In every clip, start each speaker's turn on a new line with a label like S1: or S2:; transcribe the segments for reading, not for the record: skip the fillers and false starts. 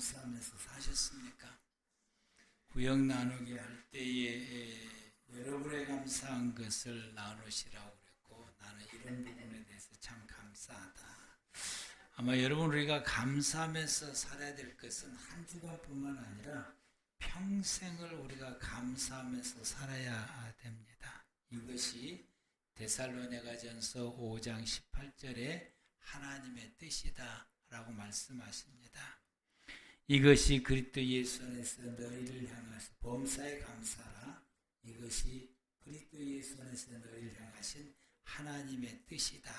S1: 감사하면서 사셨습니까? 구역 나누기 할 때에 여러분의 감사한 것을 나누시라고 그랬고, 나는 이런 부분에 대해서 참 감사하다. 아마 여러분, 우리가 감사하면서 살아야 될 것은 한 주간뿐만 아니라 평생을 우리가 감사하면서 살아야 됩니다. 이것이 데살로니가전서 5장 18절에 하나님의 뜻이다 라고 말씀하십니다. 이것이 그리스도 예수 안에서 너희를 향하신 범사에 감사라. 이것이 그리스도 예수 안에서 너희를 향하신 하나님의 뜻이다.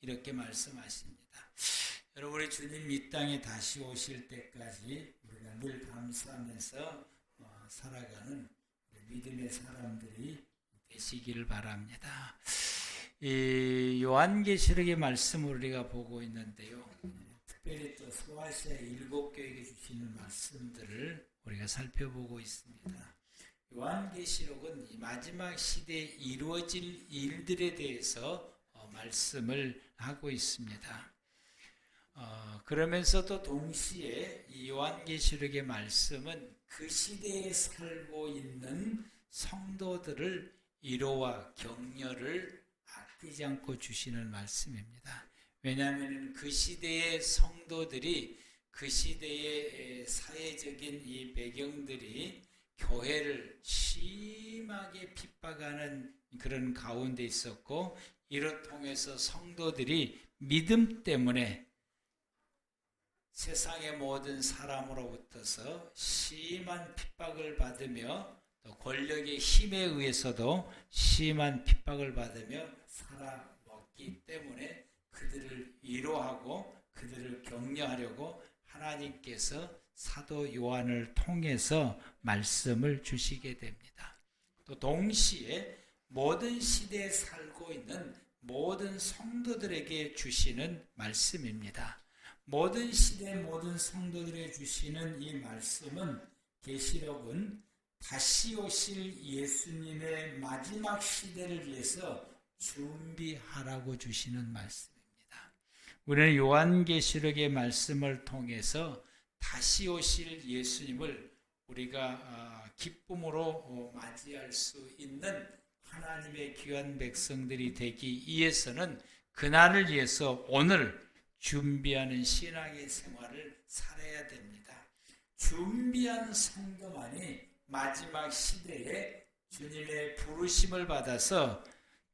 S1: 이렇게 말씀하십니다. 여러분의 주님 이 땅에 다시 오실 때까지 우리가 늘 감사하면서 살아가는 믿음의 사람들이 되시기를 바랍니다. 이 요한계시록의 말씀을 우리가 보고 있는데요. 특별히 또 소아시아 7교회에게 주시는 말씀들을 우리가 살펴보고 있습니다. 요한계시록은 이 마지막 시대에 이루어질 일들에 대해서 말씀을 하고 있습니다. 그러면서도 동시에 이 요한계시록의 말씀은 그 시대에 살고 있는 성도들을 위로와 격려를 아끼지 않고 주시는 말씀입니다. 왜냐하면 그 시대의 성도들이 그 시대의 사회적인 이 배경들이 교회를 심하게 핍박하는 그런 가운데 있었고, 이를 통해서 성도들이 믿음 때문에 세상의 모든 사람으로부터서 심한 핍박을 받으며 또 권력의 힘에 의해서도 심한 핍박을 받으며 살아왔기 때문에 그들을 위로하고 그들을 격려하려고 하나님께서 사도 요한을 통해서 말씀을 주시게 됩니다. 또 동시에 모든 시대에 살고 있는 모든 성도들에게 주시는 말씀입니다. 모든 시대 모든 성도들에게 주시는 이 말씀은, 계시록은 다시 오실 예수님의 마지막 시대를 위해서 준비하라고 주시는 말씀입니다. 우리는 요한계시록의 말씀을 통해서 다시 오실 예수님을 우리가 기쁨으로 맞이할 수 있는 하나님의 귀한 백성들이 되기 위해서는 그날을 위해서 오늘 준비하는 신앙의 생활을 살아야 됩니다. 준비한 성도만이 마지막 시대에 주님의 부르심을 받아서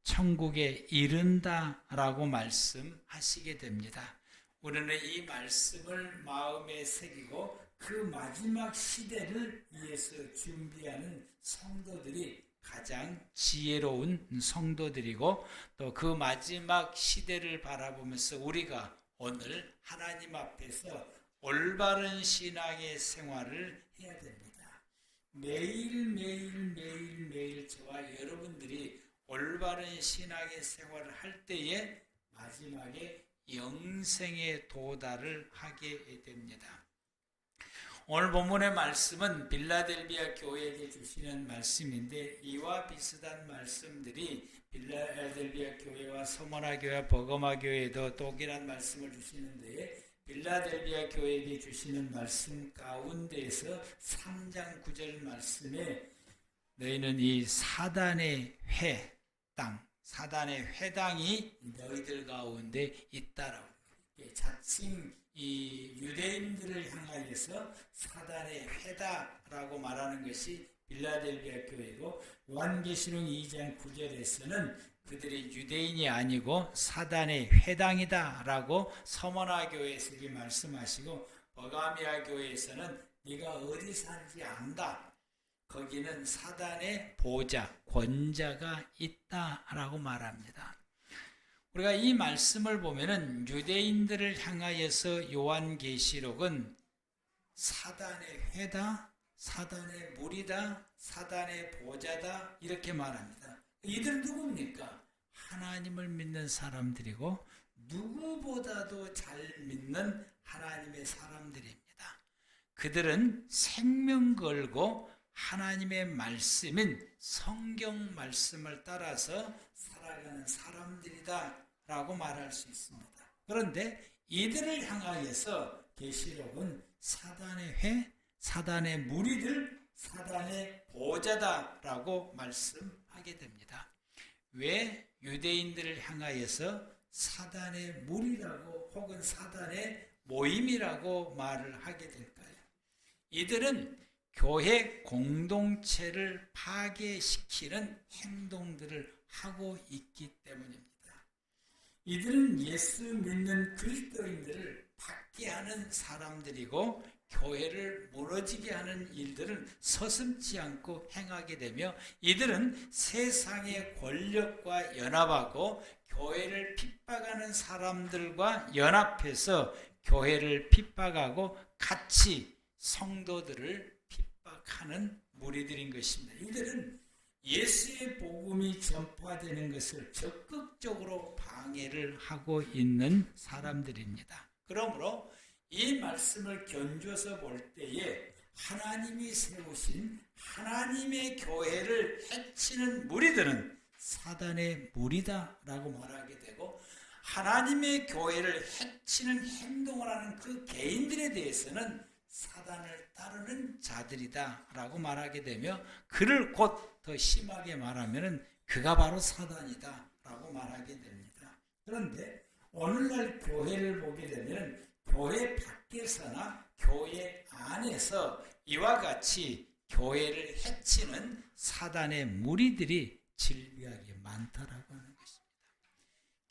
S1: 천국에 이른다라고 말씀하시게 됩니다. 우리는 이 말씀을 마음에 새기고 그 마지막 시대를 위해서 준비하는 성도들이 가장 지혜로운 성도들이고, 또 그 마지막 시대를 바라보면서 우리가 오늘 하나님 앞에서 올바른 신앙의 생활을 해야 됩니다. 매일 저와 여러분들이 올바른 신앙의 생활을 할 때에 마지막에 영생에 도달을 하게 됩니다. 오늘 본문의 말씀은 빌라델비아 교회에게 주시는 말씀인데, 이와 비슷한 말씀들이 빌라델비아 교회와 서머나 교회와 버가마 교회에도 동일한 말씀을 주시는데, 빌라델비아 교회에게 주시는 말씀 가운데에서 3장 9절 말씀에 너희는 이 사단의 회당, 사단의 회당이 너희들 가운데 있다라고, 자칭 이 유대인들을 향하여서 사단의 회다라고 말하는 것이 빌라델비아 교회고, 요한계시록 2장 9절에서는 그들이 유대인이 아니고 사단의 회당이다 라고 서머나 교회에서 말씀하시고, 버가미아 교회에서는 네가 어디 사는지 안다, 거기는 사단의 보좌, 권자가 있다라고 말합니다. 우리가 이 말씀을 보면은 유대인들을 향하여서 요한계시록은 사단의 회다, 사단의 무리다, 사단의 보좌다 이렇게 말합니다. 이들은 누굽니까? 하나님을 믿는 사람들이고 누구보다도 잘 믿는 하나님의 사람들입니다. 그들은 생명 걸고 하나님의 말씀인 성경 말씀을 따라서 살아가는 사람들이다 라고 말할 수 있습니다. 그런데 이들을 향하여서 계시록은 사단의 회, 사단의 무리들, 사단의 보호자다라고 말씀하게 됩니다. 왜 유대인들을 향하여서 사단의 무리라고 혹은 사단의 모임이라고 말을 하게 될까요? 이들은 교회 공동체를 파괴시키는 행동들을 하고 있기 때문입니다. 이들은 예수 믿는 그리스도인들을 박해하는 사람들이고 교회를 무너지게 하는 일들을 서슴지 않고 행하게 되며 이들은 세상의 권력과 연합하고 교회를 핍박하는 사람들과 연합해서 교회를 핍박하고 같이 성도들을 핍박하는 무리들인 것입니다. 이들은 예수의 복음이 전파되는 것을 적극적으로 방해를 하고 있는 사람들입니다. 그러므로 이 말씀을 견주어서 볼 때에 하나님이 세우신 하나님의 교회를 해치는 무리들은 사단의 무리다라고 말하게 되고 하나님의 교회를 해치는 행동을 하는 그 개인들에 대해서는 사단을 따르는 자들이다라고 말하게 되며 그를 곧 더 심하게 말하면 그가 바로 사단이다라고 말하게 됩니다. 그런데 오늘날 교회를 보게 되면 교회 밖에서나 교회 안에서 이와 같이 교회를 해치는 사단의 무리들이 질비하게 많다라고 하는 것입니다.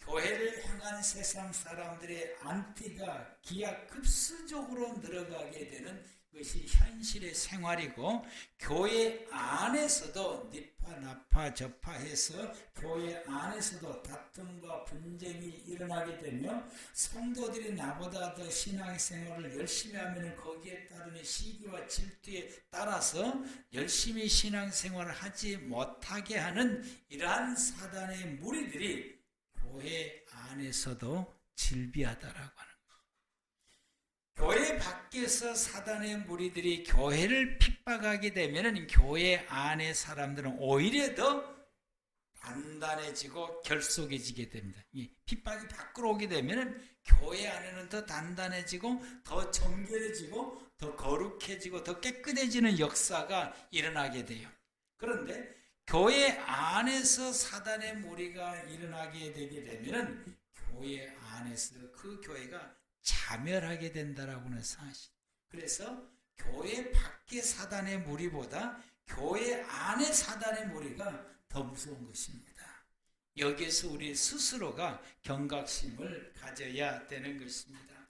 S1: 교회를 향한 세상 사람들의 안티가 기하급수적으로 늘어가게 되는 것이 현실의 생활이고 교회 안에서도 니파 나파 저파해서 교회 안에서도 다툼과 분쟁이 일어나게 되며 성도들이 나보다 더 신앙생활을 열심히 하면 거기에 따르는 시기와 질투에 따라서 열심히 신앙생활을 하지 못하게 하는 이러한 사단의 무리들이 교회 안에서도 질비하다라고 하는 거예요. 교회 밖에서 사단의 무리들이 교회를 핍박하게 되면 교회 안의 사람들은 오히려 더 단단해지고 결속해지게 됩니다. 이 핍박이 밖으로 오게 되면 교회 안에는 더 단단해지고 더 정결해지고 더 거룩해지고 더 깨끗해지는 역사가 일어나게 돼요. 그런데 교회 안에서 사단의 무리가 일어나게 되게 되면 교회 안에서 그 교회가 자멸하게 된다라고 하는 사실. 그래서 교회 밖의 사단의 무리보다 교회 안의 사단의 무리가 더 무서운 것입니다. 여기에서 우리 스스로가 경각심을 가져야 되는 것입니다.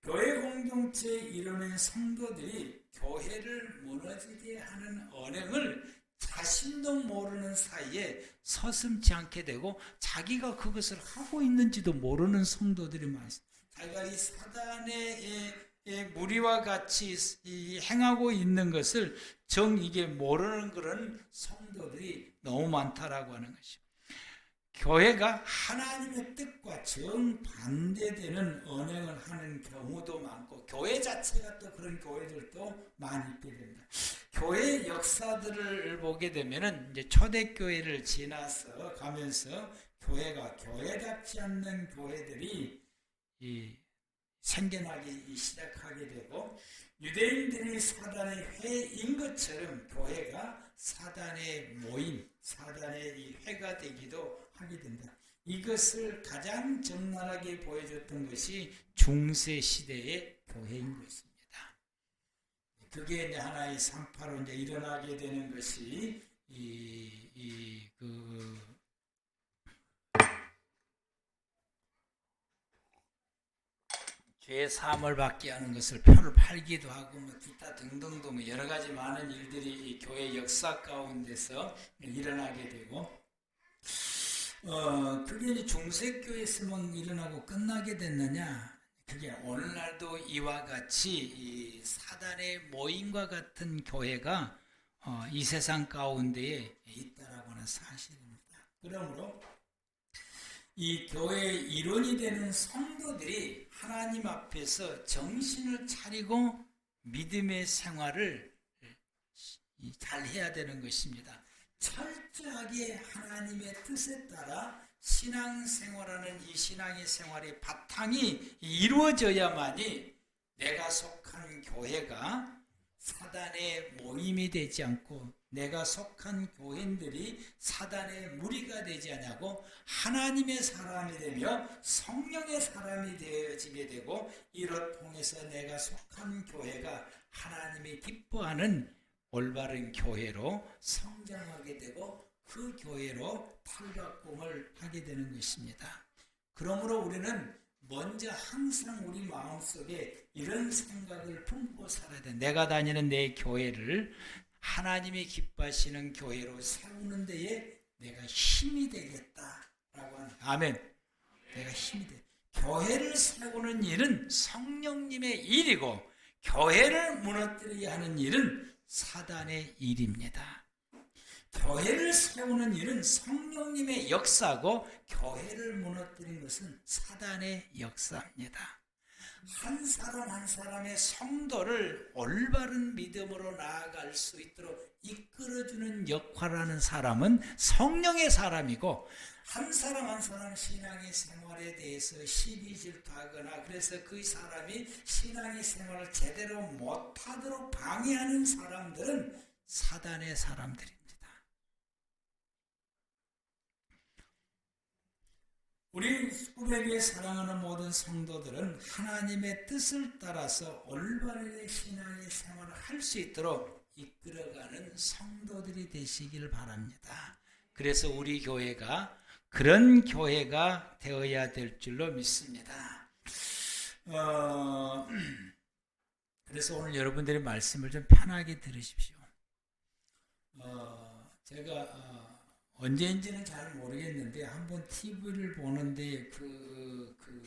S1: 교회 공동체에 이르는 성도들이 교회를 무너지게 하는 언행을 자신도 모르는 사이에 서슴지 않게 되고 자기가 그것을 하고 있는지도 모르는 성도들이 많습니다. 자기가 이 사단의 무리와 같이 행하고 있는 것을 이게 모르는 그런 성도들이 너무 많다라고 하는 것입니다. 교회가 하나님의 뜻과 정반대되는 언행을 하는 경우도 많고 교회 자체가 또 그런 교회들도 많이 있게 됩니다. 교회 역사들을 보게 되면은 이제 초대교회를 지나서 가면서 교회가 교회답지 않는 교회들이 생겨나기 시작하게 되고 유대인들이 사단의 회인 것처럼 교회가 사단의 모임, 사단의 이 회가 되기도 하게 된다. 이것을 가장 적나라하게 보여줬던 것이 중세 시대의 교회인 것입니다. 그게 이제 하나의 산파로 이제 일어나게 되는 것이 죄 사함을 받게 하는 것을 표를 팔기도 하고 기타 등등등 여러 가지 많은 일들이 이 교회 역사 가운데서 일어나게 되고 그게 이제 중세교회에서만 일어나고 끝나게 됐느냐? 그게 오늘날도 이와 같이 이 사단의 모임과 같은 교회가 이 세상 가운데에 있다라고 하는 사실입니다. 그러므로 이 교회의 일원이 되는 성도들이 하나님 앞에서 정신을 차리고 믿음의 생활을 잘 해야 되는 것입니다. 철저하게 하나님의 뜻에 따라 신앙생활하는 이 신앙의 생활의 바탕이 이루어져야만이 내가 속한 교회가 사단의 모임이 되지 않고 내가 속한 교인들이 사단의 무리가 되지 않냐고 하나님의 사람이 되며 성령의 사람이 되어지게 되고 이를 통해서 내가 속한 교회가 하나님이 기뻐하는 올바른 교회로 성장하게 되고 그 교회로 탈바꿈을 하게 되는 것입니다. 그러므로 우리는 먼저 항상 우리 마음속에 이런 생각을 품고 살아야 돼. 내가 다니는 내 교회를 하나님이 기뻐하시는 교회로 세우는 데에 내가 힘이 되겠다라고 하는. 아멘. 내가 힘이 돼. 교회를 세우는 일은 성령님의 일이고 교회를 무너뜨리게 하는 일은 사단의 일입니다. 교회를 세우는 일은 성령님의 역사고 교회를 무너뜨리는 것은 사단의 역사입니다. 한 사람 한 사람의 성도를 올바른 믿음으로 나아갈 수 있도록 이끌어주는 역할을 하는 사람은 성령의 사람이고 한 사람 한 사람 신앙의 생활에 대해서 시기 질투하거나 그래서 그 사람이 신앙의 생활을 제대로 못하도록 방해하는 사람들은 사단의 사람들입니다. 우리 꾸레비에 사랑하는 모든 성도들은 하나님의 뜻을 따라서 올바르게 신앙의 생활을 할 수 있도록 이끌어가는 성도들이 되시길 바랍니다. 그래서 우리 교회가 그런 교회가 되어야 될 줄로 믿습니다. 그래서 오늘 여러분들의 말씀을 좀 편하게 들으십시오. 제가 언제인지는 잘 모르겠는데 한번 TV를 보는데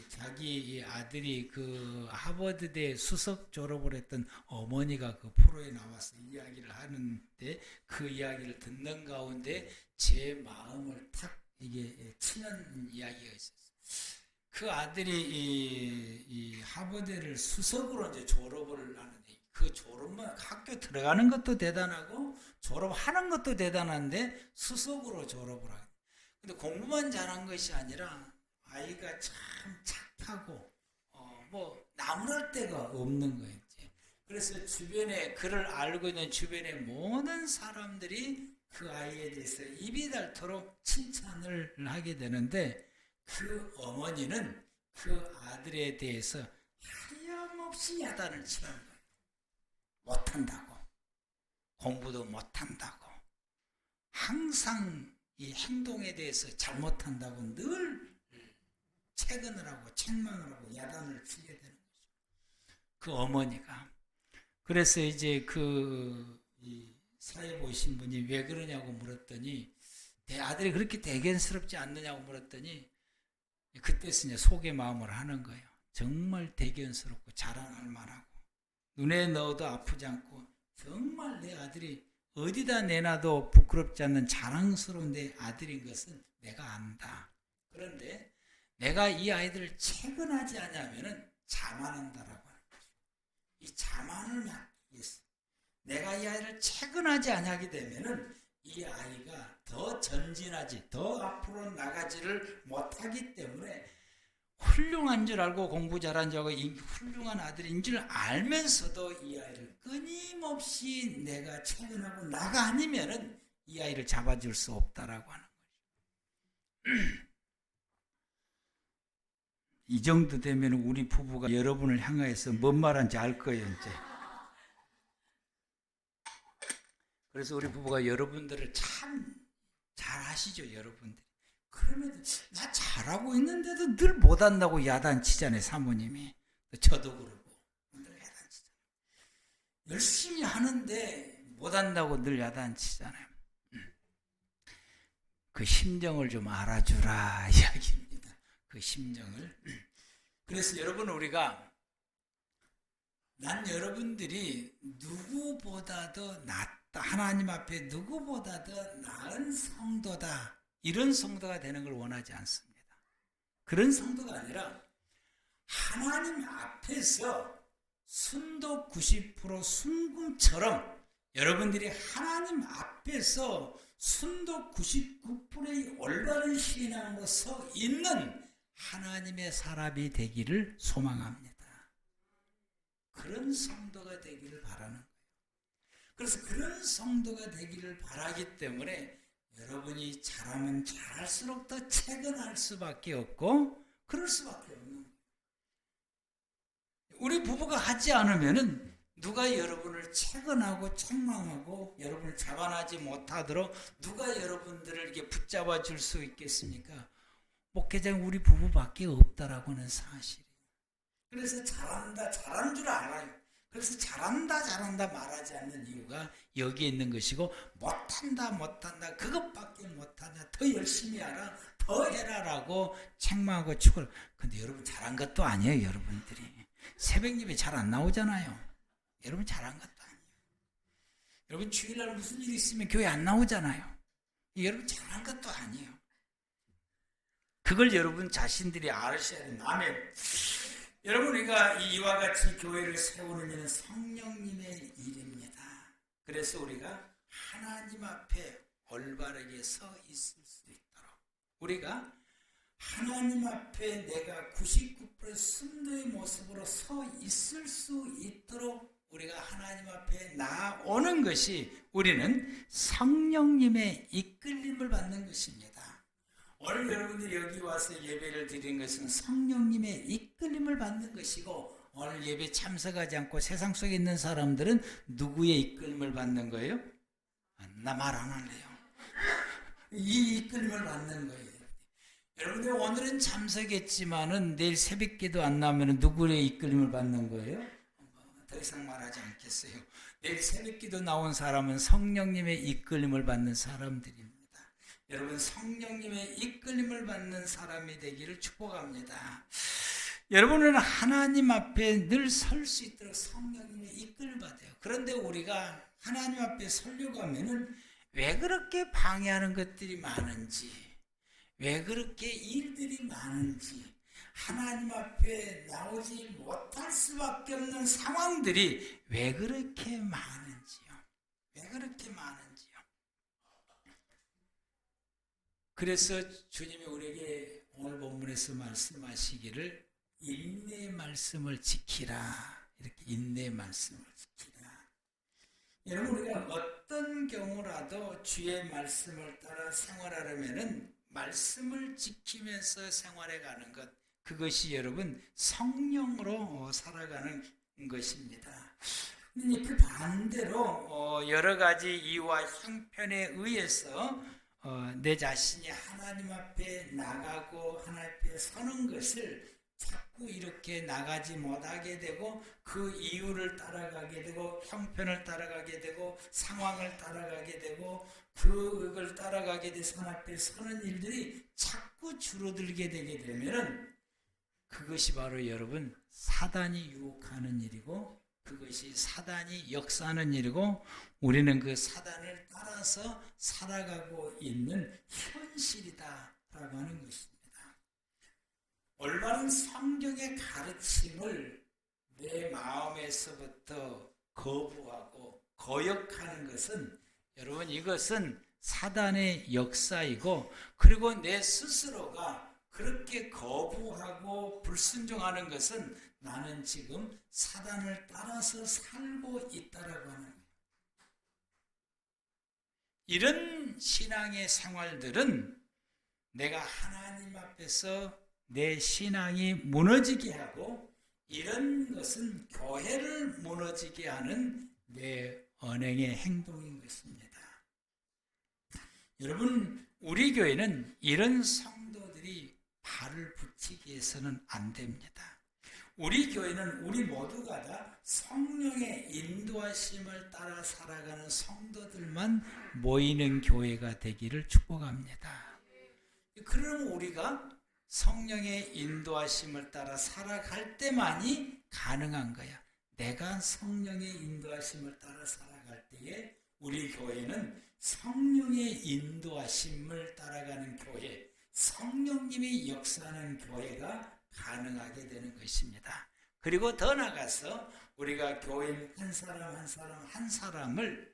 S1: 자기 아들이 그 하버드대 수석 졸업을 했던 어머니가 그 프로에 나와서 이야기를 하는데 그 이야기를 듣는 가운데 제 마음을 탁 이게 치는 이야기가 있었어요. 그 아들이 이 하버드를 수석으로 이제 졸업을 하는데 그 졸업만 학교 들어가는 것도 대단하고 졸업하는 것도 대단한데 수석으로 졸업을 하게. 근데 공부만 잘한 것이 아니라 아이가 참 착하고 뭐 나무랄 데가 없는 거예요. 그래서 주변에 그를 알고 있는 주변의 모든 사람들이 그 아이에 대해서 입이 닳도록 칭찬을 하게 되는데 그 어머니는 그 아들에 대해서 하염없이 야단을 치는 거예요. 못한다고, 공부도 못한다고, 항상 이 행동에 대해서 잘못한다고 늘 채근을 하고 책망을 하고 야단을 치게 되는 거죠. 그 어머니가. 그래서 이제 이 사회 보신 분이 왜 그러냐고 물었더니 내 아들이 그렇게 대견스럽지 않느냐고 물었더니 그때서 이제 속의 마음을 하는 거예요. 정말 대견스럽고 자랑할 만하고 눈에 넣어도 아프지 않고 정말 내 아들이 어디다 내놔도 부끄럽지 않는 자랑스러운 내 아들인 것은 내가 안다. 그런데 내가 이 아이들을 채근하지 않으면 자만한다라고 하는 거죠. 이 자만을 맡기겠어. 내가 이 아이를 채근하지 않게 되면은 이 아이가 더 전진하지, 더 앞으로 나가지를 못하기 때문에 훌륭한 줄 알고 공부 잘한 줄 알고 훌륭한 아들인 줄 알면서도 이 아이를 끊임없이 내가 채근하고 나가 아니면은 이 아이를 잡아줄 수 없다라고 하는 거죠. 이 정도 되면 우리 부부가 여러분을 향해서 뭔 말인지 알 거예요, 이제. 그래서 우리 부부가 여러분들을 참 잘하시죠, 여러분들이. 그러면 나 잘하고 있는데도 늘 못한다고 야단치잖아요, 사모님이. 저도 그러고 늘 야단치잖아요. 열심히 하는데 못한다고 늘 야단치잖아요. 그 심정을 좀 알아주라 이야기입니다. 그 심정을. 그래서 여러분 우리가 난 여러분들이 누구보다도 낫다. 하나님 앞에 누구보다도 나은 성도다. 이런 성도가 되는 걸 원하지 않습니다. 그런 성도가 아니라 하나님 앞에서 순도 90% 순금처럼 여러분들이 하나님 앞에서 순도 99%의 올바른 신앙으로 서 있는 하나님의 사람이 되기를 소망합니다. 그런 성도가 되기를 바라는 거예요. 그래서 그런 성도가 되기를 바라기 때문에 여러분이 잘하면 잘할수록 더 채근할 수밖에 없고 그럴 수밖에 없는 거예요. 우리 부부가 하지 않으면은 누가 여러분을 채근하고 책망하고 여러분을 자반하지 못하도록 누가 여러분들을 이렇게 붙잡아 줄 수 있겠습니까? 목회자는 우리 부부밖에 없다라고는 사실이에요. 그래서 잘한다, 잘하는 줄 알아요. 그래서 잘한다 말하지 않는 이유가 여기에 있는 것이고, 못한다 그것밖에 못하냐, 더 열심히 하라, 더 해라라고 책망하고 축을. 근데 여러분 잘한 것도 아니에요. 여러분들이 새벽 예배 잘 안 나오잖아요. 여러분 잘한 것도 아니에요. 여러분 주일날 무슨 일 있으면 교회 안 나오잖아요. 여러분 잘한 것도 아니에요. 그걸 여러분 자신들이 알으셔야 됩니다. 아멘. 여러분, 우리가 이와 같이 교회를 세우는 일은 성령님의 일입니다. 그래서 우리가 하나님 앞에 올바르게 서 있을 수 있도록, 우리가 하나님 앞에 내가 99% 순도의 모습으로 서 있을 수 있도록 우리가 하나님 앞에 나오는 것이 우리는 성령님의 이끌림을 받는 것입니다. 오늘 여러분들이 여기 와서 예배를 드리는 것은 성령님의 이끌림을 받는 것이고, 오늘 예배 참석하지 않고 세상 속에 있는 사람들은 누구의 이끌림을 받는 거예요? 나 말 안 할래요. 이 이끌림을 받는 거예요. 여러분들 오늘은 참석했지만은 내일 새벽기도 안 나오면 누구의 이끌림을 받는 거예요? 더 이상 말하지 않겠어요. 내일 새벽기도 나온 사람은 성령님의 이끌림을 받는 사람들입니다. 여러분, 성령님의 이끌림을 받는 사람이 되기를 축복합니다. 여러분은 하나님 앞에 늘 설 수 있도록 성령님의 이끌림을 받아요. 그런데 우리가 하나님 앞에 서려고 하면은 왜 그렇게 방해하는 것들이 많은지, 왜 그렇게 일들이 많은지, 하나님 앞에 나오지 못할 수밖에 없는 상황들이 왜 그렇게 많은지요. 왜 그렇게 많은지요. 그래서 주님이 우리에게 오늘 본문에서 말씀하시기를 인내의 말씀을 지키라. 이렇게 인내의 말씀을 지키라. 여러분, 우리가 어떤 경우라도 주의 말씀을 따라 생활하려면은 말씀을 지키면서 생활해 가는 것, 그것이 여러분 성령으로 살아가는 것입니다. 그 반대로 여러 가지 이유와 형편에 의해서 내 자신이 하나님 앞에 나가고 하나님 앞에 서는 것을 자꾸 이렇게 나가지 못하게 되고, 그 이유를 따라가게 되고, 형편을 따라가게 되고, 상황을 따라가게 되고, 그걸 따라가게 돼서 하나님 앞에 서는 일들이 자꾸 줄어들게 되게 되면은 그것이 바로 여러분 사단이 유혹하는 일이고, 그것이 사단이 역사하는 일이고, 우리는 그 사단을 따라서 살아가고 있는 현실이다라고 하는 것입니다. 올바른 성경의 가르침을 내 마음에서부터 거부하고 거역하는 것은, 여러분, 이것은 사단의 역사이고, 그리고 내 스스로가 그렇게 거부하고 불순종하는 것은 나는 지금 사단을 따라서 살고 있다라고 하는 거예요. 이런 신앙의 생활들은 내가 하나님 앞에서 내 신앙이 무너지게 하고, 이런 것은 교회를 무너지게 하는 내 언행의 행동인 것입니다. 여러분, 우리 교회는 이런 성도들이 발을 붙이기 위해서는 안 됩니다. 우리 교회는 우리 모두가 다 성령의 인도하심을 따라 살아가는 성도들만 모이는 교회가 되기를 축복합니다. 그럼 우리가 성령의 인도하심을 따라 살아갈 때만이 가능한 거야. 내가 성령의 인도하심을 따라 살아갈 때에 우리 교회는 성령의 인도하심을 따라가는 교회, 성령님이 역사하는 교회가 가능하게 되는 것입니다. 그리고 더 나아가서 우리가 교인 한 사람을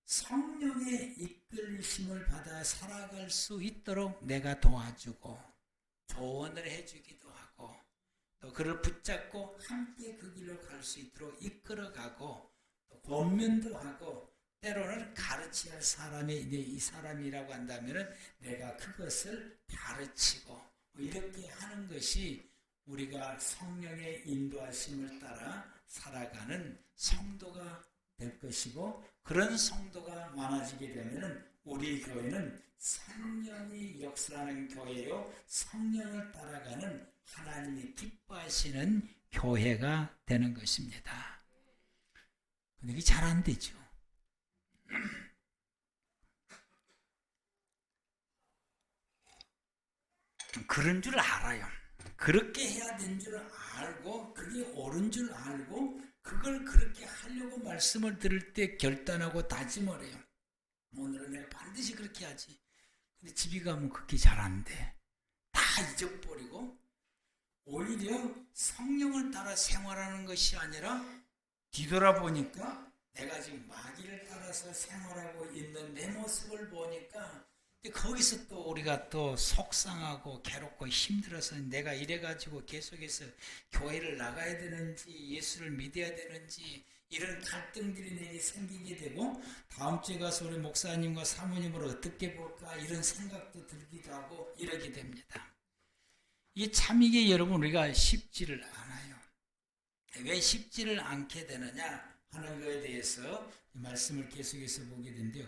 S1: 성령의 이끌림을 받아 살아갈 수 있도록 내가 도와주고 조언을 해주기도 하고, 또 그를 붙잡고 함께 그 길로 갈 수 있도록 이끌어가고 또 권면도 하고 때로는 가르쳐야 할 사람이 이 사람이라고 한다면은 내가 그것을 가르치고 이렇게 하는 것이 우리가 성령의 인도하심을 따라 살아가는 성도가 될 것이고 그런 성도가 많아지게 되면은 우리 교회는 성령이 역사하는 교회요 성령을 따라가는 하나님이 기뻐하시는 교회가 되는 것입니다. 근데 이게 잘 안 되죠. 그런 줄 알아요. 그렇게 해야 되는 줄 알고 그게 옳은 줄 알고 그걸 그렇게 하려고 말씀을 들을 때 결단하고 다짐을 해요. 오늘은 내가 반드시 그렇게 하지. 근데 집에 가면 그렇게 잘 안 돼. 다 잊어버리고 오히려 성령을 따라 생활하는 것이 아니라 뒤돌아보니까 내가 지금 마귀를 따라서 생활하고 있는 내 모습을 보니까 거기서 또 우리가 또 속상하고 괴롭고 힘들어서 내가 이래가지고 계속해서 교회를 나가야 되는지 예수를 믿어야 되는지 이런 갈등들이 내게 생기게 되고 다음 주에 가서 우리 목사님과 사모님을 어떻게 볼까 이런 생각도 들기도 하고 이러게 됩니다. 이게 참 이게 여러분 우리가 쉽지를 않아요. 왜 쉽지를 않게 되느냐 하는 것에 대해서 말씀을 계속해서 보게 된대요.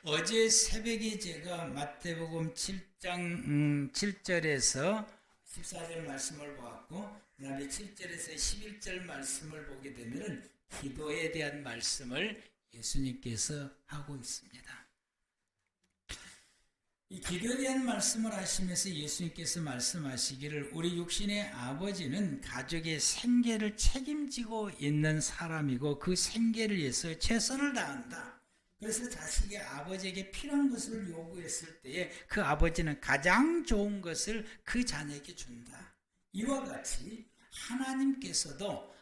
S1: 어제 새벽에 제가 마태복음 7장 7절에서 14절 말씀을 보았고 그 다음에 7절에서 11절 말씀을 보게 되면 기도에 대한 말씀을 예수님께서 하고 있습니다. 이 기도에 대한 말씀을 하시면서 예수님께서 말씀하시기를 우리 육신의 아버지는 가족의 생계를 책임지고 있는 사람이고 그 생계를 위해서 최선을 다한다. 그래서 자식이 아버지에게 필요한 것을 요구했을 때에 그 아버지는 가장 좋은 것을 그 자녀에게 준다. 이와 같이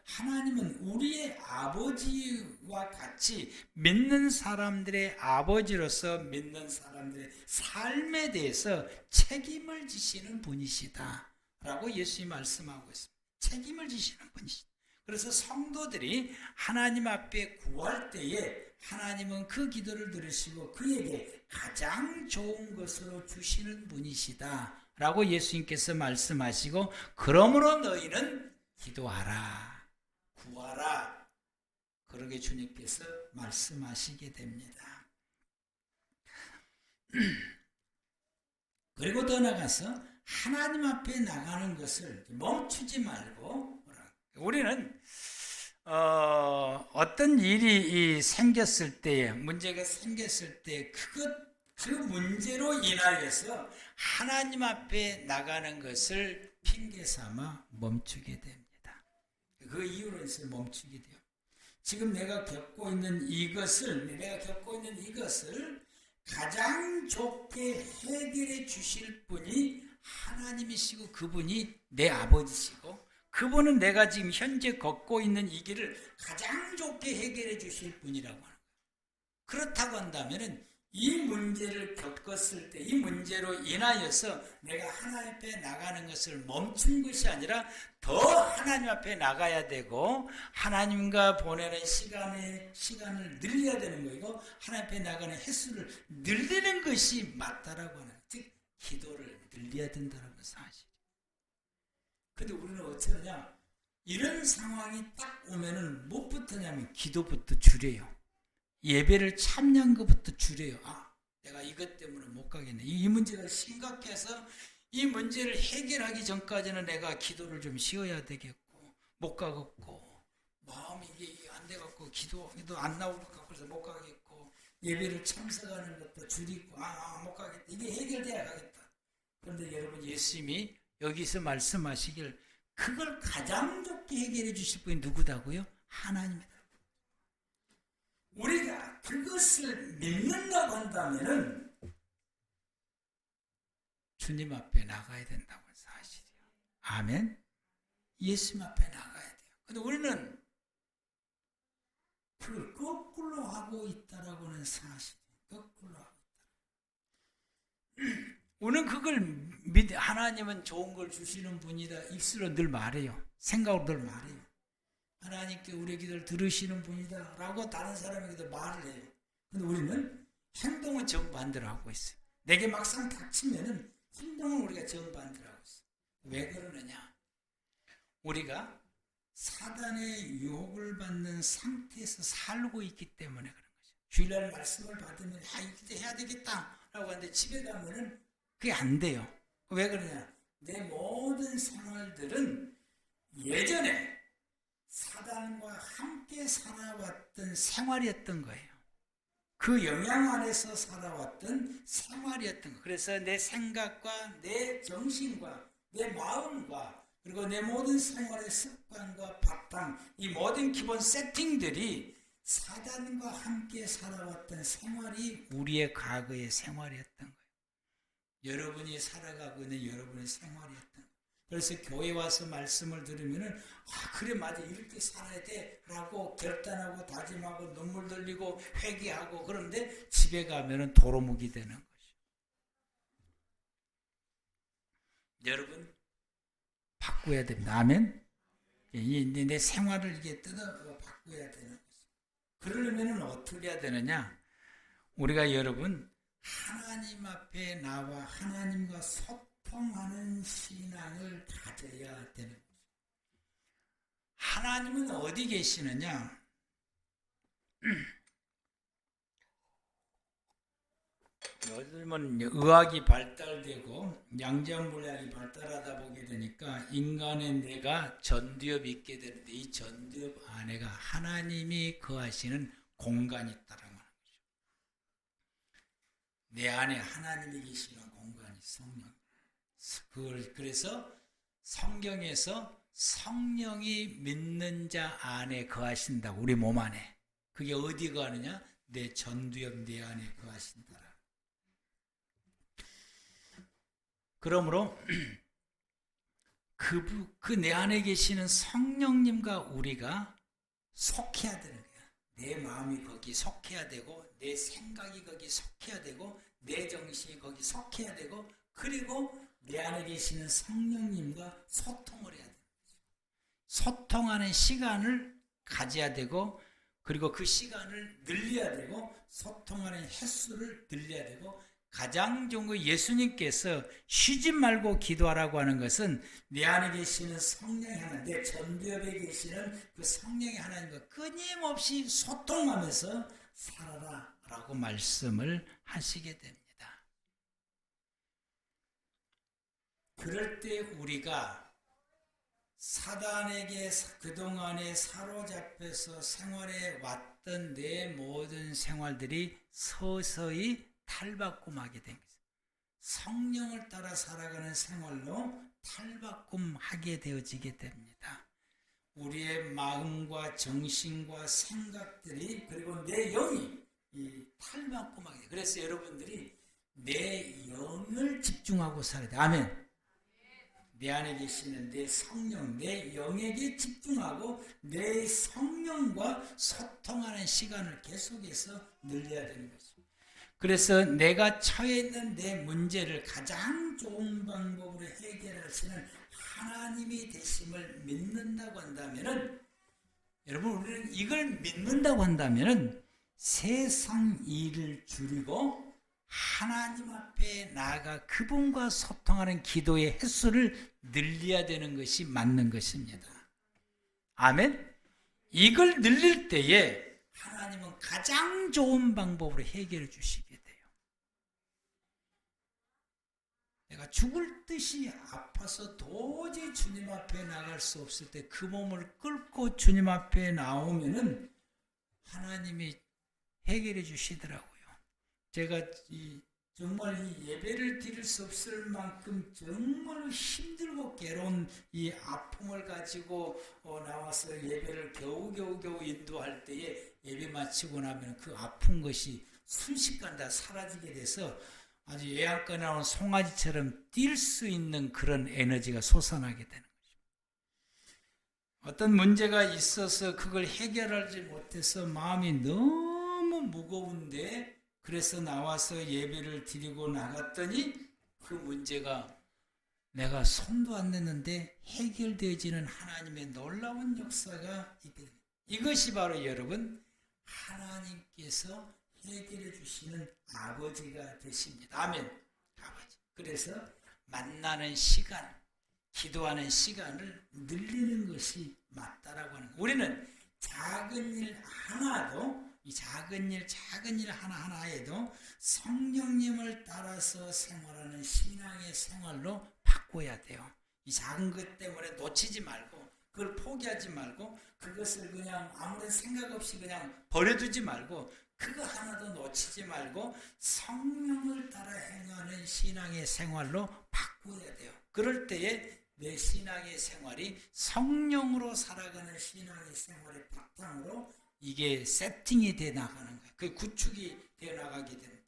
S1: 하나님은 우리의 아버지와 같이 믿는 사람들의 아버지로서 믿는 사람들의 삶에 대해서 책임을 지시는 분이시다 라고 예수님이 말씀하고 있습니다. 책임을 지시는 분이시다. 그래서 성도들이 하나님 앞에 구할 때에 하나님은 그 기도를 들으시고 그에게 가장 좋은 것으로 주시는 분이시다 라고 예수님께서 말씀하시고 그러므로 너희는 기도하라 구하라 그러게 주님께서 말씀하시게 됩니다. 그리고 더 나가서 하나님 앞에 나가는 것을 멈추지 말고 우리는 어떤 일이 생겼을 때에 문제가 생겼을 때 그 문제로 인하여서 하나님 앞에 나가는 것을 핑계 삼아 멈추게 됩니다. 그 이유로 해서 멈추게 돼요. 지금 내가 겪고 있는 이것을 가장 좋게 해결해 주실 분이 하나님이시고 그분이 내 아버지시고 그분은 내가 지금 현재 걷고 있는 이 길을 가장 좋게 해결해 주실 분이라고 하는 거예요. 그렇다고 한다면 이 문제를 겪었을 때 이 문제로 인하여서 내가 하나님 앞에 나가는 것을 멈춘 것이 아니라 더 하나님 앞에 나가야 되고 하나님과 보내는 시간을 늘려야 되는 거이고 하나님 앞에 나가는 횟수를 늘리는 것이 맞다라고 하는 즉 기도를 늘려야 된다는 사실. 근데 우리는 어쩌냐 이런 상황이 딱 오면은 무엇부터냐면 기도부터 줄여요. 예배를 참여한 것부터 줄여요. 내가 이것 때문에 못 가겠네. 이 문제가 심각해서 이 문제를 해결하기 전까지는 내가 기도를 좀 쉬어야 되겠고 못 가겠고 마음이 이게 안 돼갖고 기도도 안 나올 것 같고 그래서 못 가겠고 예배를 참석하는 것도 줄이고 못 가겠다. 이게 해결돼야 가겠다. 그런데 여러분 예수님이 여기서 말씀하시길 그걸 가장 좋게 해결해 주실 분이 누구다고요? 하나님이다. 우리가 그것을 믿는다고 한다면은 주님 앞에 나가야 된다고 하는 사실이에요. 아멘. 예수님 앞에 나가야 돼요. 근데 우리는 그걸 거꾸로 하고 있다라고 하는 사실이에요. 거꾸로 하고 있다. 우리는 그걸 하나님은 좋은 걸 주시는 분이다 입술로 늘 말해요. 생각으로 늘 말해요. 하나님께 우리 기도를 들으시는 분이다 라고 다른 사람에게도 말을 해요. 근데 우리는 행동은 정반대로 하고 있어요. 내게 막상 닥치면은 행동은 우리가 정반대로 하고 있어요. 왜 그러느냐? 우리가 사단의 유혹을 받는 상태에서 살고 있기 때문에 그런 거죠. 주일날 말씀을 받으면 이때 해야 되겠다 라고 하는데 집에 가면은 그게 안 돼요. 왜 그러냐? 내 모든 생활들은 예전에 사단과 함께 살아왔던 생활이었던 거예요. 그 영향 안에서 살아왔던 생활이었던 거예요. 그래서 내 생각과 내 정신과 내 마음과 그리고 내 모든 생활의 습관과 바탕, 이 모든 기본 세팅들이 사단과 함께 살아왔던 생활이 우리의 과거의 생활이었던 거예요. 여러분이 살아가고 있는 여러분의 생활이었던 거예요. 그래서 교회 와서 말씀을 들으면은 그래 맞아 이렇게 살아야 돼 라고 결단하고 다짐하고 눈물 흘리고 회개하고 그런데 집에 가면은 도루묵이 되는 거죠. 여러분 바꿔야 됩니다. 아멘. 내 생활을 이게 뜯어 바꿔야 되는 거죠. 그러려면은 어떻게 해야 되느냐? 우리가 여러분 하나님 앞에 나와 하나님과 소통하는 신앙을 가져야 되는 거죠. 하나님은 어디 계시느냐? 요즘은 의학이 발달되고 양자물리학이 발달하다 보게 되니까 인간의 뇌가 전두엽이 있게 되는데 이 전두엽 안에가 하나님이 거하시는 공간이 있다라는 거죠. 내 안에 하나님이 계시는 공간이 성령. 그래서 성경에서 성령이 믿는 자 안에 거하신다고 우리 몸 안에. 그게 어디 거하느냐? 내 전두엽 내 안에 거하신다. 그러므로 그 내 안에 계시는 성령님과 우리가 속해야 되는 거야. 내 마음이 거기 속해야 되고 내 생각이 거기 속해야 되고 내 정신이 거기 속해야 되고 그리고 내 안에 계시는 성령님과 소통을 해야 되는 거죠. 소통하는 시간을 가져야 되고 그리고 그 시간을 늘려야 되고 소통하는 횟수를 늘려야 되고 가장 좋은 거 예수님께서 쉬지 말고 기도하라고 하는 것은 내 안에 계시는 성령이 하나님, 내 전두엽에 계시는 그 성령이 하나님과 끊임없이 소통하면서 살아라 라고 말씀을 하시게 됩니다. 그럴 때 우리가 사단에게 그동안에 사로잡혀서 생활해 왔던 내 모든 생활들이 서서히 탈바꿈하게 된 거죠. 성령을 따라 살아가는 생활로 탈바꿈하게 되어지게 됩니다. 우리의 마음과 정신과 생각들이 그리고 내 영이 탈바꿈하게 돼요. 그래서 여러분들이 내 영을 집중하고 살아야 돼요. 아멘. 내 안에 계시는 내 성령, 내 영에게 집중하고 내 성령과 소통하는 시간을 계속해서 늘려야 되는 거죠. 그래서 내가 처해 있는 내 문제를 가장 좋은 방법으로 해결하시는 하나님이 되심을 믿는다고 한다면은 여러분 우리는 이걸 믿는다고 한다면은 세상 일을 줄이고 하나님 앞에 나아가 그분과 소통하는 기도의 횟수를 늘려야 되는 것이 맞는 것입니다. 아멘? 이걸 늘릴 때에 하나님은 가장 좋은 방법으로 해결해 주시게 돼요. 내가 죽을 듯이 아파서 도저히 주님 앞에 나갈 수 없을 때 그 몸을 끌고 주님 앞에 나오면은 하나님이 해결해 주시더라고요. 제가 정말 이 예배를 드릴 수 없을 만큼 정말 힘들고 괴로운 이 아픔을 가지고 나와서 예배를 겨우 인도할 때에 예배 마치고 나면 그 아픈 것이 순식간 다 사라지게 돼서 아주 예약간에 나온 송아지처럼 뛸 수 있는 그런 에너지가 솟아나게 되는 거죠. 어떤 문제가 있어서 그걸 해결하지 못해서 마음이 너무 무거운데 그래서 나와서 예배를 드리고 나갔더니 그 문제가 내가 손도 안 냈는데 해결되어지는 하나님의 놀라운 역사가 있게 됩니다. 이것이 바로 여러분 하나님께서 해결해 주시는 아버지가 되십니다. 아멘. 아버지. 그래서 만나는 시간, 기도하는 시간을 늘리는 것이 맞다라고 하는 거예요. 우리는 작은 일 하나도 이 작은 일 하나하나에도 성령님을 따라서 생활하는 신앙의 생활로 바꿔야 돼요. 이 작은 것 때문에 놓치지 말고 그걸 포기하지 말고 그것을 그냥 아무런 생각 없이 그냥 버려두지 말고 그거 하나도 놓치지 말고 성령을 따라 행하는 신앙의 생활로 바꿔야 돼요. 그럴 때에 내 신앙의 생활이 성령으로 살아가는 신앙의 생활의 바탕으로 이게 세팅이 돼 나가는 거예요. 그 구축이 돼 나가게 됩니다.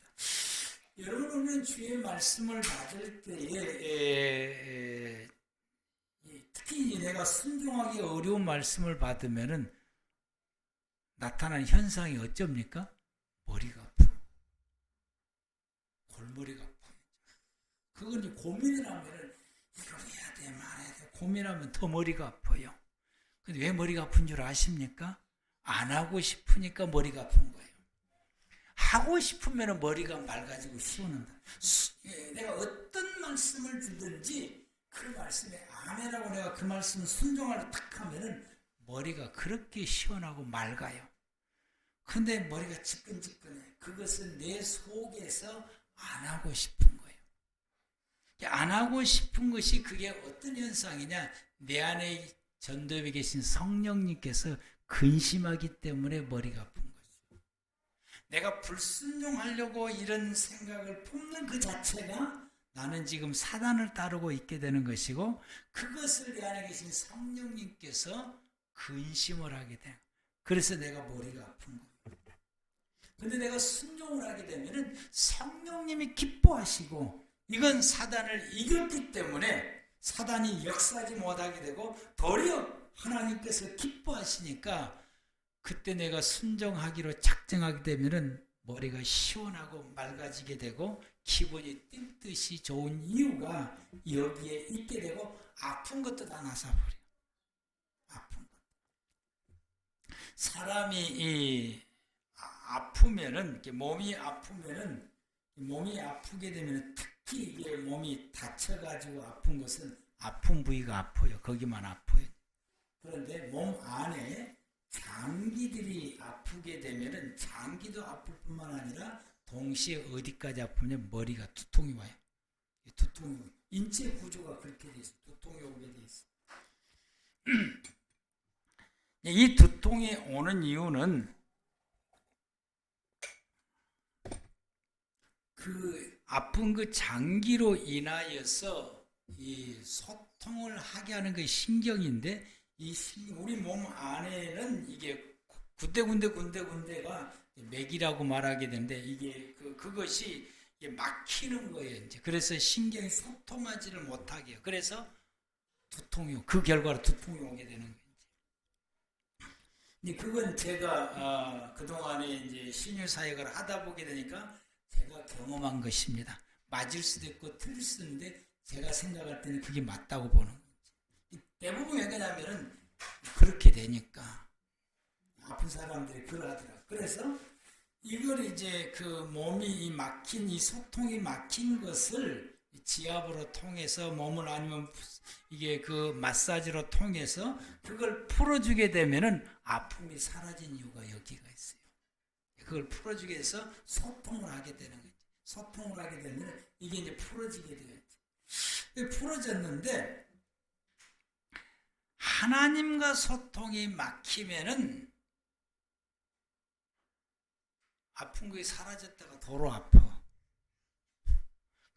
S1: 여러분은 주의 말씀을 받을 때에 특히 내가 순종하기 어려운 말씀을 받으면은 나타나는 현상이 어쩝니까? 머리가 아프고 골머리가 아프고 그건 이제 고민을 하면은 이걸 해야 돼 말아야 돼 고민하면 더 머리가 아파요. 근데 왜 머리가 아픈 줄 아십니까? 안 하고 싶으니까 머리가 아픈 거예요. 하고 싶으면 머리가 맑아지고 시원한다. 내가 어떤 말씀을 주든지 그 말씀에 아멘하고 내가 그 말씀을 순종하려 딱 하면은 머리가 그렇게 시원하고 맑아요. 근데 머리가 지끈지끈해. 그것은 내 속에서 안 하고 싶은 거예요. 안 하고 싶은 것이 그게 어떤 현상이냐? 내 안에 전도에 계신 성령님께서 근심하기 때문에 머리가 아픈 거죠. 내가 불순종하려고 이런 생각을 품는 그 자체가 나는 지금 사단을 따르고 있게 되는 것이고 그것을 내 안에 계신 성령님께서 근심을 하게 돼요. 그래서 내가 머리가 아픈 거예요. 근데 내가 순종을 하게 되면은 성령님이 기뻐하시고 이건 사단을 이겼기 때문에 사단이 역사하지 못하게 되고 도리어 하나님께서 기뻐하시니까 그때 내가 순종하기로 작정하게 되면은 머리가 시원하고 맑아지게 되고 기분이 뛸 듯이 좋은 이유가 여기에 있게 되고 아픈 것도 다 나서버려요. 아픈 것. 사람이 아프면은 몸이 아프게 되면 특히 이게 몸이 다쳐가지고 아픈 것은 아픈 부위가 아파요. 거기만 아파요. 그런데 몸 안에 장기들이 아프게 되면은 장기도 아플 뿐만 아니라 동시에 어디까지 아프면 머리가 두통이 와요. 두통이 와요. 인체 구조가 그렇게 돼 있어요. 두통이 오게 돼 있어요. 이 두통이 오는 이유는 그 아픈 그 장기로 인하여서 이 소통을 하게 하는 그 신경인데 우리 몸 안에는 이게 군데가 맥이라고 말하게 되는데 이게 그것이 막히는 거예요. 이제 그래서 신경이 소통하지를 못하게 해요. 그래서 그 결과로 두통이 오게 되는 거예요. 이제 그건 제가 그동안에 이제 신유 사역을 하다 보게 되니까 제가 경험한 것입니다. 맞을 수도 있고 틀릴 수도 있는데 제가 생각할 때는 그게 맞다고 보는 거예요. 대부분 왜 그러냐면은 그렇게 되니까 아픈 사람들이 그러더라. 그래서 이걸 이제 그 몸이 막힌 이 소통이 막힌 것을 지압으로 통해서 몸을 아니면 이게 그 마사지로 통해서 그걸 풀어주게 되면은 아픔이 사라진 이유가 여기가 있어요. 그걸 풀어주게 해서 소통을 하게 되는 거죠. 소통을 하게 되면 이게 이제 풀어지게 되겠죠. 풀어졌는데 하나님과 소통이 막히면은 아픈 것이 사라졌다가 도로 아파.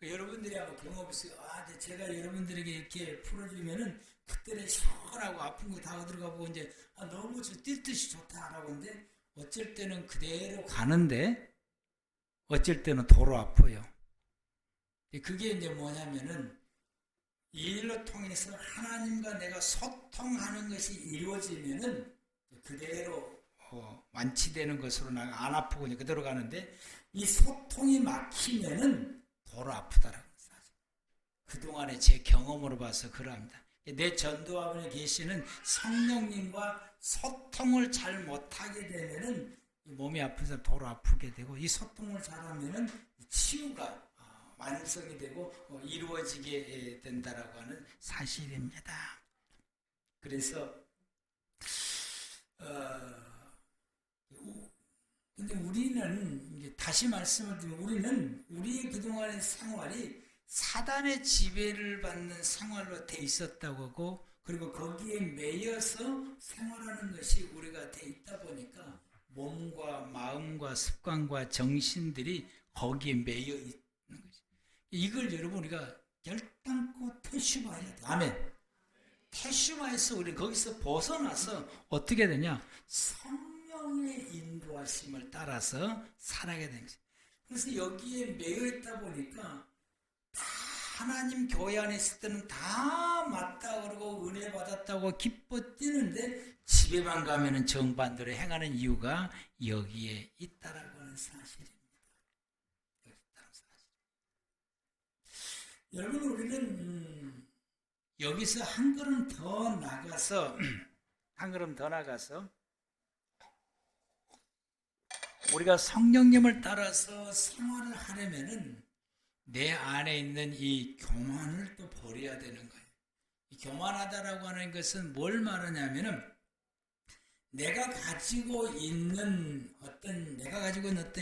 S1: 여러분들이 한번 경험 있어요. 제가 여러분들에게 이렇게 풀어주면은 그때는 시원하고 아픈 거 다 어디가 보고 이제 너무 뛸 듯이 좋다라고 하는데 어쩔 때는 그대로 가는데 어쩔 때는 도로 아파요. 그게 이제 뭐냐면은 이 일로 통해서 하나님과 내가 소통하는 것이 이루어지면은 그대로 완치되는 것으로 안 아프고 그대로 가는데 이 소통이 막히면은 도로 아프다라고 했어요. 그동안에 제 경험으로 봐서 그러합니다. 내 전도하분에 계시는 성령님과 소통을 잘 못하게 되면은 몸이 아프서 도로 아프게 되고, 이 소통을 잘하면은 치유가 완성이 되고 이루어지게 된다라고 하는 사실입니다. 그래서 근데 우리는 이제 다시 말씀을 드리면 우리는 우리의 그동안의 생활이 사단의 지배를 받는 생활로 돼 있었다고 하고, 그리고 거기에 매여서 생활하는 것이 우리가 돼 있다 보니까 몸과 마음과 습관과 정신들이 거기에 매여 있는 거죠. 이걸 여러분 우리가 결단코 퇴슈마해야 돼. 아멘. 퇴슈마해서 우리 거기서 벗어나서 어떻게 되냐? 성령의 인도하심을 따라서 살아가게 되는 거죠. 그래서 여기에 매여 있다 보니까 다 하나님 교회 안에 있을 때는 다 맞다 그러고 은혜 받았다고 기뻐 뛰는데 집에만 가면은 정반대로 행하는 이유가 여기에 있다라고 하는 사실입니다. 여러분, 우리는 여기서 한 걸음 더 나가서 우리가 성령님을 따라서 생활을 하려면은 내 안에 있는 이 교만을 또 버려야 되는 거예요. 이 교만하다라고 하는 것은 뭘 말하냐면은 내가 가지고 있는 어떤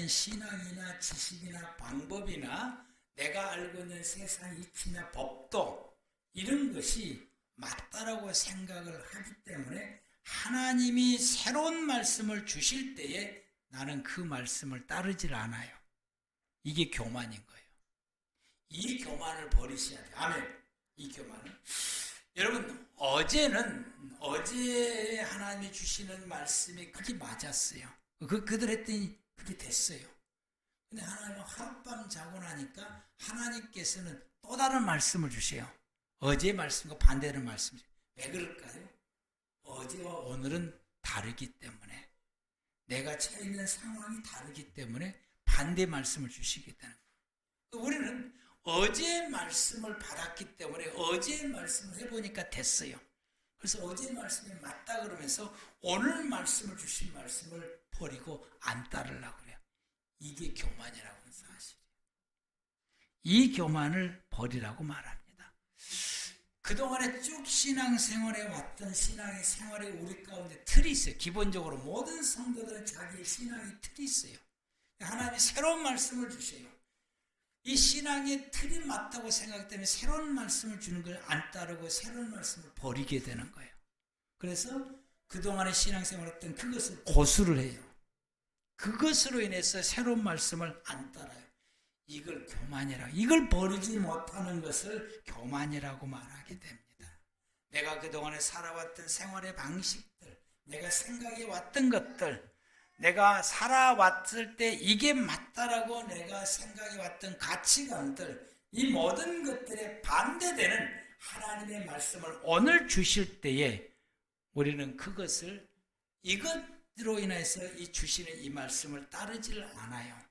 S1: 신앙이나 지식이나 방법이나 내가 알고 있는 세상 이치나 법도 이런 것이 맞다라고 생각을 하기 때문에 하나님이 새로운 말씀을 주실 때에 나는 그 말씀을 따르질 않아요. 이게 교만인 거예요. 이 교만을 버리셔야 돼요. 아멘. 이 교만을. 여러분, 어제 하나님이 주시는 말씀이 그게 맞았어요. 그들 했더니 그게 됐어요. 근데 하나님은 하룻밤 자고 나니까 하나님께서는 또 다른 말씀을 주세요. 어제의 말씀과 반대되는 말씀이죠. 왜 그럴까요? 어제와 오늘은 다르기 때문에, 내가 처해 있는 상황이 다르기 때문에 반대 말씀을 주시게 되는 거예요. 우리는 어제의 말씀을 받았기 때문에 어제의 말씀을 해보니까 됐어요. 그래서 어제의 말씀이 맞다 그러면서 오늘 말씀을 주신 말씀을 버리고 안 따르려고 그래요. 이게 교만이라고 하는 사실이에요. 이 교만을 버리라고 말합니다. 그동안에 쭉 신앙생활에 왔던 신앙의 생활에 우리 가운데 틀이 있어요. 기본적으로 모든 성도들은 자기의 신앙의 틀이 있어요. 하나님이 새로운 말씀을 주세요. 이 신앙의 틀이 맞다고 생각하기 때문에 새로운 말씀을 주는 걸 안 따르고 새로운 말씀을 버리게 되는 거예요. 그래서 그동안의 신앙생활 했던 그것을 고수를 해요. 그것으로 인해서 새로운 말씀을 안 따라요. 이걸 교만이라고, 이걸 버리지 못하는 것을 교만이라고 말하게 됩니다. 내가 그동안에 살아왔던 생활의 방식들, 내가 생각해 왔던 것들, 내가 살아왔을 때 이게 맞다라고 내가 생각해 왔던 가치관들, 이 모든 것들에 반대되는 하나님의 말씀을 오늘 주실 때에 우리는 그것을, 이것으로 인해서 이 주시는 이 말씀을 따르질 않아요.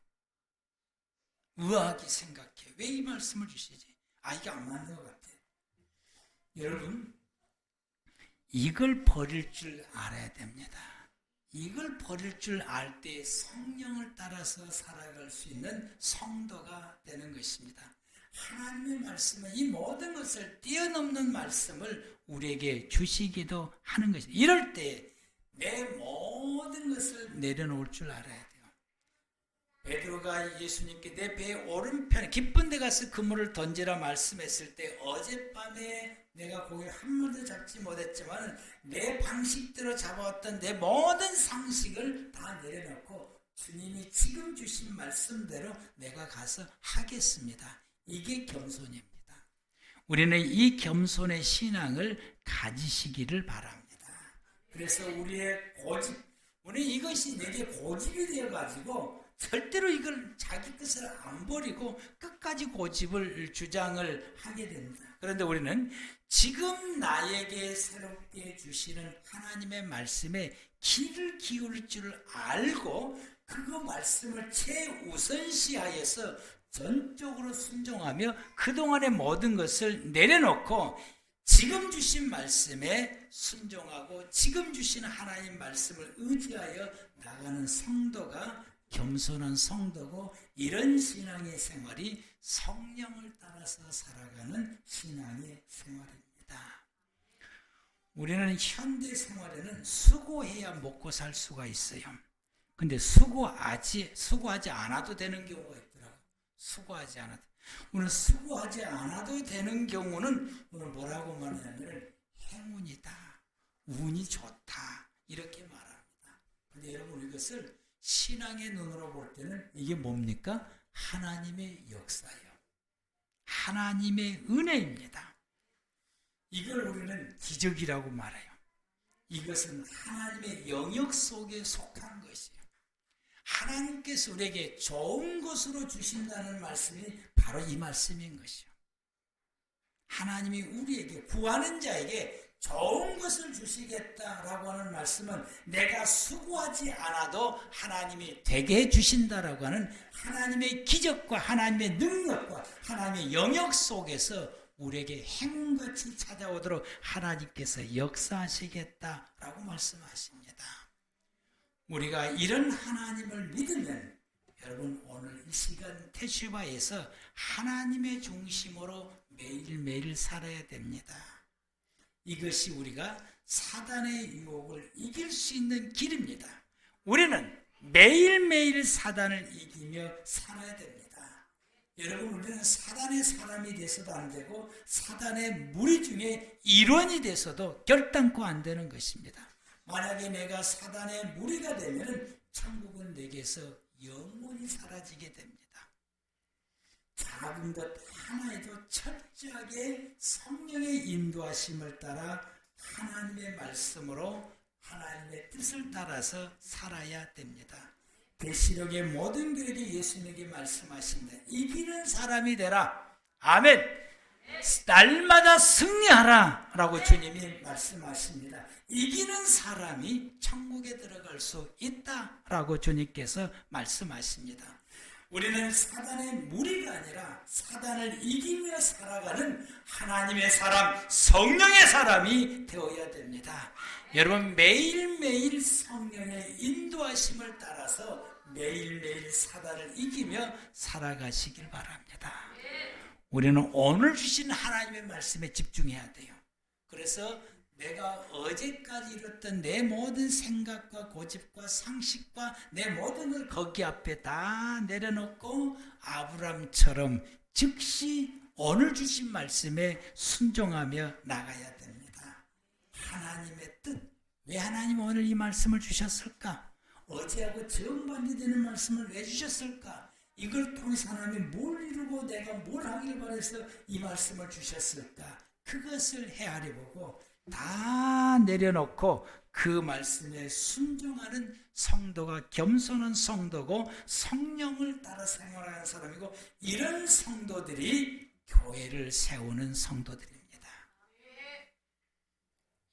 S1: 의아하게 생각해. 왜 이 말씀을 주시지? 이게 안 맞는 것 같아. 여러분, 이걸 버릴 줄 알아야 됩니다. 이걸 버릴 줄 알 때 성령을 따라서 살아갈 수 있는 성도가 되는 것입니다. 하나님의 말씀은 이 모든 것을 뛰어넘는 말씀을 우리에게 주시기도 하는 것입니다. 이럴 때 내 모든 것을 내려놓을 줄 알아야 돼요. 베드로가 예수님께 내 배의 오른편에 깊은 데 가서 그물을 던지라 말씀했을 때 어젯밤에 내가 고기를 한 마리도 잡지 못했지만 내 방식대로 잡아왔던 내 모든 상식을 다 내려놓고 주님이 지금 주신 말씀대로 내가 가서 하겠습니다. 이게 겸손입니다. 우리는 이 겸손의 신앙을 가지시기를 바랍니다. 그래서 우리의 고집, 우리 이것이 내게 고집이 되어가지고 절대로 이걸 자기 뜻을 안 버리고 끝까지 고집을 주장을 하게 됩니다. 그런데 우리는 지금 나에게 새롭게 주시는 하나님의 말씀에 귀를 기울일 줄 알고 그거 말씀을 최우선시하여서 전적으로 순종하며 그동안의 모든 것을 내려놓고 지금 주신 말씀에 순종하고 지금 주신 하나님 말씀을 의지하여 나가는 성도가 겸손한 성도고, 이런 신앙의 생활이 성령을 따라서 살아가는 신앙의 생활입니다. 우리는 현대 생활에는 수고해야 먹고 살 수가 있어요. 근데 수고하지 않아도 되는 경우가 있더라고요. 수고하지 않아도. 오늘 수고하지 않아도 되는 경우는 오늘 뭐라고 말하냐면 행운이다, 운이 좋다, 이렇게 말합니다. 근데 여러분, 이것을 신앙의 눈으로 볼 때는 이게 뭡니까? 하나님의 역사예요. 하나님의 은혜입니다. 이걸 우리는 기적이라고 말해요. 이것은 하나님의 영역 속에 속한 것이에요. 하나님께서 우리에게 좋은 것으로 주신다는 말씀이 바로 이 말씀인 것이요. 하나님이 우리에게, 구하는 자에게 좋은 것을 주시겠다라고 하는 말씀은 내가 수고하지 않아도 하나님이 되게 해주신다라고 하는 하나님의 기적과 하나님의 능력과 하나님의 영역 속에서 우리에게 행운같이 찾아오도록 하나님께서 역사하시겠다라고 말씀하십니다. 우리가 이런 하나님을 믿으면 여러분, 오늘 이 시간 테슈바에서 하나님의 중심으로 매일매일 살아야 됩니다. 이것이 우리가 사단의 유혹을 이길 수 있는 길입니다. 우리는 매일매일 사단을 이기며 살아야 됩니다. 여러분, 우리는 사단의 사람이 돼서도 안 되고 사단의 무리 중에 일원이 돼서도 결단코 안 되는 것입니다. 만약에 내가 사단의 무리가 되면 천국은 내게서 영원히 사라지게 됩니다. 작은 것 하나에도 철저하게 성령의 인도하심을 따라 하나님의 말씀으로 하나님의 뜻을 따라서 살아야 됩니다. 계시록의 모든 글에게 예수님에게 말씀하신다. 이기는 사람이 되라. 아멘. 날마다 승리하라 라고 주님이 말씀하십니다. 이기는 사람이 천국에 들어갈 수 있다라고 주님께서 말씀하십니다. 우리는 사단의 무리가 아니라 사단을 이기며 살아가는 하나님의 사람, 성령의 사람이 되어야 됩니다. 여러분, 매일매일 성령의 인도하심을 따라서 매일매일 사단을 이기며 살아가시길 바랍니다. 우리는 오늘 주신 하나님의 말씀에 집중해야 돼요. 그래서 내가 어제까지 이뤘던 내 모든 생각과 고집과 상식과 내 모든 걸 거기 앞에 다 내려놓고 아브람처럼 즉시 오늘 주신 말씀에 순종하며 나가야 됩니다. 하나님의 뜻, 왜 하나님 오늘 이 말씀을 주셨을까? 어제하고 정반대되는 말씀을 왜 주셨을까? 이걸 통해서 하나님이 뭘 이루고 내가 뭘 하길 바라서 이 말씀을 주셨을까? 그것을 헤아려 보고 다 내려놓고 그 말씀에 순종하는 성도가 겸손한 성도고 성령을 따라 생활하는 사람이고, 이런 성도들이 교회를 세우는 성도들입니다.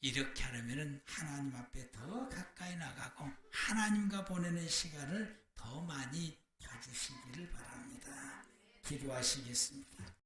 S1: 이렇게 하려면 하나님 앞에 더 가까이 나가고 하나님과 보내는 시간을 더 많이 가지시기를 바랍니다. 기도하시겠습니다.